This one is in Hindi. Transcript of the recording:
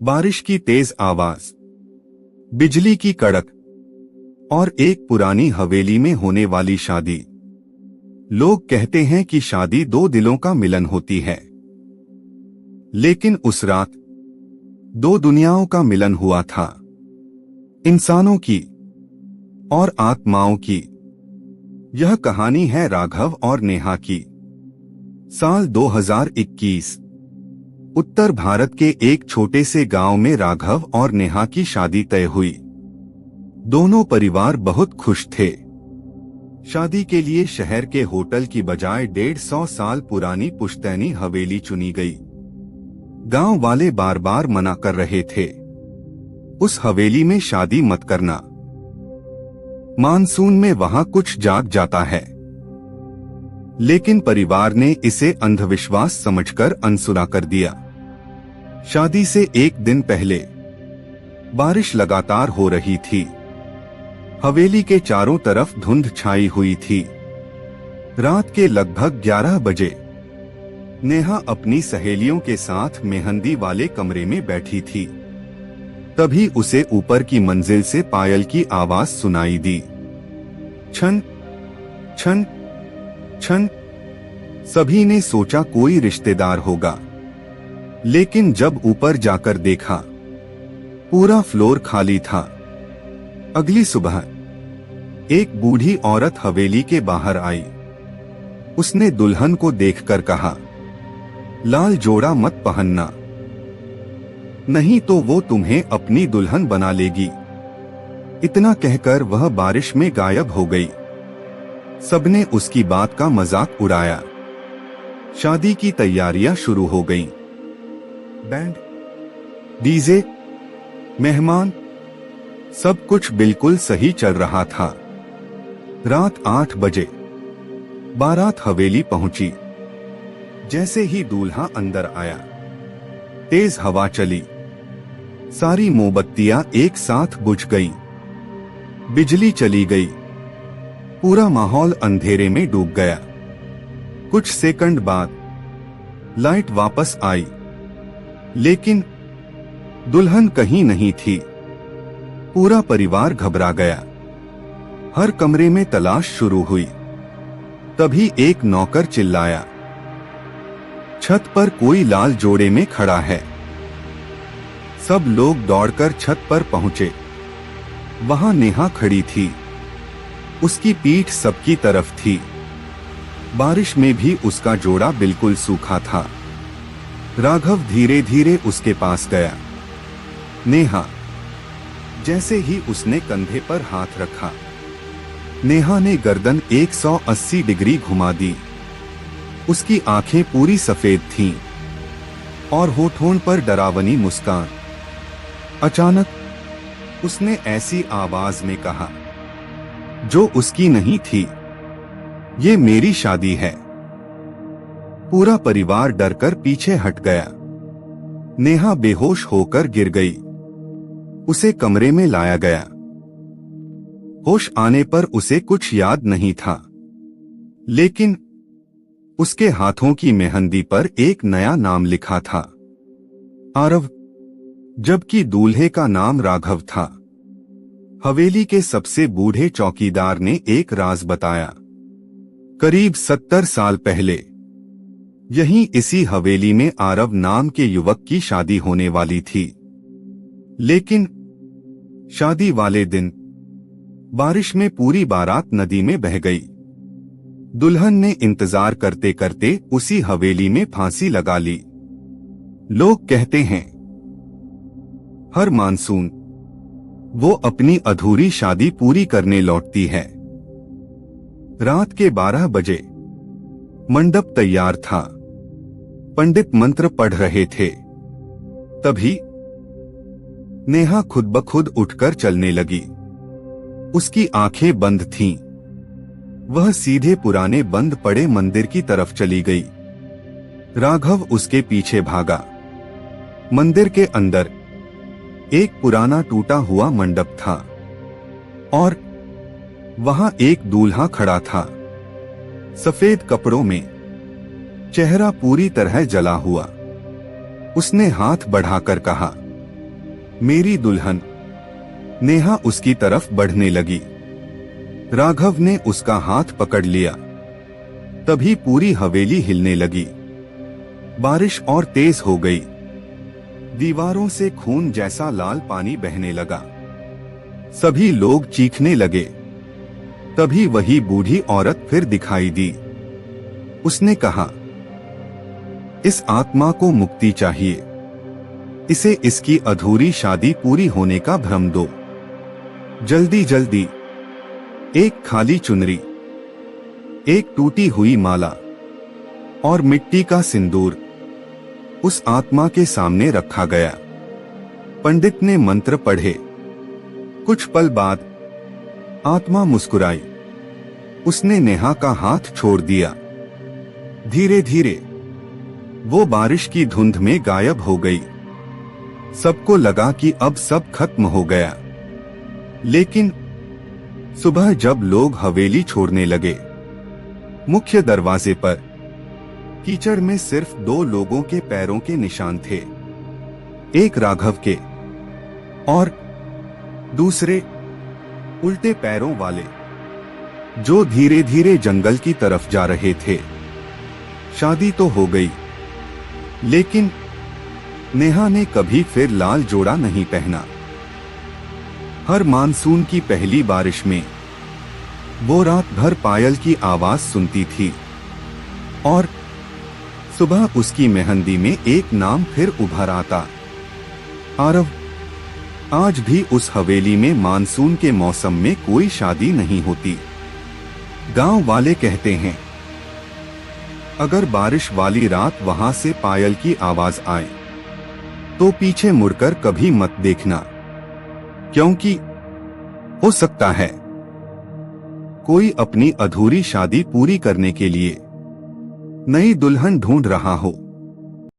बारिश की तेज आवाज, बिजली की कड़क और एक पुरानी हवेली में होने वाली शादी। लोग कहते हैं कि शादी दो दिलों का मिलन होती है, लेकिन उस रात दो दुनियाओं का मिलन हुआ था, इंसानों की और आत्माओं की। यह कहानी है राघव और नेहा की। साल 2021, उत्तर भारत के एक छोटे से गांव में राघव और नेहा की शादी तय हुई। दोनों परिवार बहुत खुश थे। शादी के लिए शहर के होटल की बजाय 150 साल पुरानी पुश्तैनी हवेली चुनी गई। गांव वाले बार बार मना कर रहे थे, उस हवेली में शादी मत करना, मानसून में वहां कुछ जाग जाता है। लेकिन परिवार ने इसे अंधविश्वास समझकर अनसुना कर दिया। शादी से एक दिन पहले बारिश लगातार हो रही थी। हवेली के चारों तरफ धुंध छाई हुई थी। रात के लगभग 11 बजे नेहा अपनी सहेलियों के साथ मेहंदी वाले कमरे में बैठी थी। तभी उसे ऊपर की मंजिल से पायल की आवाज सुनाई दी। छन छन छन। सभी ने सोचा कोई रिश्तेदार होगा, लेकिन जब ऊपर जाकर देखा, पूरा फ्लोर खाली था। अगली सुबह एक बूढ़ी औरत हवेली के बाहर आई। उसने दुल्हन को देखकर कहा, लाल जोड़ा मत पहनना, नहीं तो वो तुम्हें अपनी दुल्हन बना लेगी। इतना कहकर वह बारिश में गायब हो गई। सबने उसकी बात का मजाक उड़ाया। शादी की तैयारियां शुरू हो गईं। बैंड, डीजे, मेहमान, सब कुछ बिल्कुल सही चल रहा था। रात 8 बजे बारात हवेली पहुंची। जैसे ही दूल्हा अंदर आया, तेज हवा चली। सारी मोमबत्तियां एक साथ बुझ गईं। बिजली चली गई। पूरा माहौल अंधेरे में डूब गया। कुछ सेकंड बाद लाइट वापस आई, लेकिन दुल्हन कहीं नहीं थी। पूरा परिवार घबरा गया। हर कमरे में तलाश शुरू हुई। तभी एक नौकर चिल्लाया, छत पर कोई लाल जोड़े में खड़ा है। सब लोग दौड़कर छत पर पहुंचे। वहां नेहा खड़ी थी। उसकी पीठ सबकी तरफ थी। बारिश में भी उसका जोड़ा बिल्कुल सूखा था। राघव धीरे धीरे उसके पास गया। नेहा। जैसे ही उसने कंधे पर हाथ रखा, नेहा ने गर्दन 180 डिग्री घुमा दी। उसकी आंखें पूरी सफेद थीं और होठों पर डरावनी मुस्कान। अचानक उसने ऐसी आवाज में कहा, जो उसकी नहीं थी, ये मेरी शादी है। पूरा परिवार डरकर पीछे हट गया। नेहा बेहोश होकर गिर गई। उसे कमरे में लाया गया। होश आने पर उसे कुछ याद नहीं था, लेकिन उसके हाथों की मेहंदी पर एक नया नाम लिखा था, आरव, जबकि दूल्हे का नाम राघव था। हवेली के सबसे बूढ़े चौकीदार ने एक राज बताया। करीब 70 साल पहले यहीं इसी हवेली में आरव नाम के युवक की शादी होने वाली थी। लेकिन शादी वाले दिन बारिश में पूरी बारात नदी में बह गई। दुल्हन ने इंतजार करते करते उसी हवेली में फांसी लगा ली। लोग कहते हैं, हर मानसून वो अपनी अधूरी शादी पूरी करने लौटती है। रात के 12 बजे मंडप तैयार था। पंडित मंत्र पढ़ रहे थे। तभी नेहा खुद ब खुद उठकर चलने लगी। उसकी आंखें बंद थीं। वह सीधे पुराने बंद पड़े मंदिर की तरफ चली गई। राघव उसके पीछे भागा। मंदिर के अंदर एक पुराना टूटा हुआ मंडप था और वहां एक दूल्हा खड़ा था, सफेद कपड़ों में, चेहरा पूरी तरह जला हुआ। उसने हाथ बढ़ाकर कहा, मेरी दुल्हन। नेहा उसकी तरफ बढ़ने लगी। राघव ने उसका हाथ पकड़ लिया। तभी पूरी हवेली हिलने लगी। बारिश और तेज हो गई। दीवारों से खून जैसा लाल पानी बहने लगा। सभी लोग चीखने लगे। तभी वही बूढ़ी औरत फिर दिखाई दी। उसने कहा, इस आत्मा को मुक्ति चाहिए। इसे इसकी अधूरी शादी पूरी होने का भ्रम दो। जल्दी जल्दी। एक खाली चुनरी, एक टूटी हुई माला और मिट्टी का सिंदूर उस आत्मा के सामने रखा गया। पंडित ने मंत्र पढ़े। कुछ पल बाद आत्मा मुस्कुराई। उसने नेहा का हाथ छोड़ दिया। धीरे धीरे वो बारिश की धुंध में गायब हो गई। सबको लगा कि अब सब खत्म हो गया। लेकिन सुबह जब लोग हवेली छोड़ने लगे, मुख्य दरवाजे पर कीचड़ में सिर्फ 2 लोगों के पैरों के निशान थे। एक राघव के और दूसरे उल्टे पैरों वाले, जो धीरे धीरे जंगल की तरफ जा रहे थे। शादी तो हो गई, लेकिन नेहा ने कभी फिर लाल जोड़ा नहीं पहना। हर मानसून की पहली बारिश में वो रात भर पायल की आवाज सुनती थी और सुबह उसकी मेहंदी में एक नाम फिर उभर आता, आरव। आज भी उस हवेली में मानसून के मौसम में कोई शादी नहीं होती। गांव वाले कहते हैं, अगर बारिश वाली रात वहां से पायल की आवाज आए तो पीछे मुड़कर कभी मत देखना, क्योंकि हो सकता है कोई अपनी अधूरी शादी पूरी करने के लिए नई दुल्हन ढूंढ रहा हो।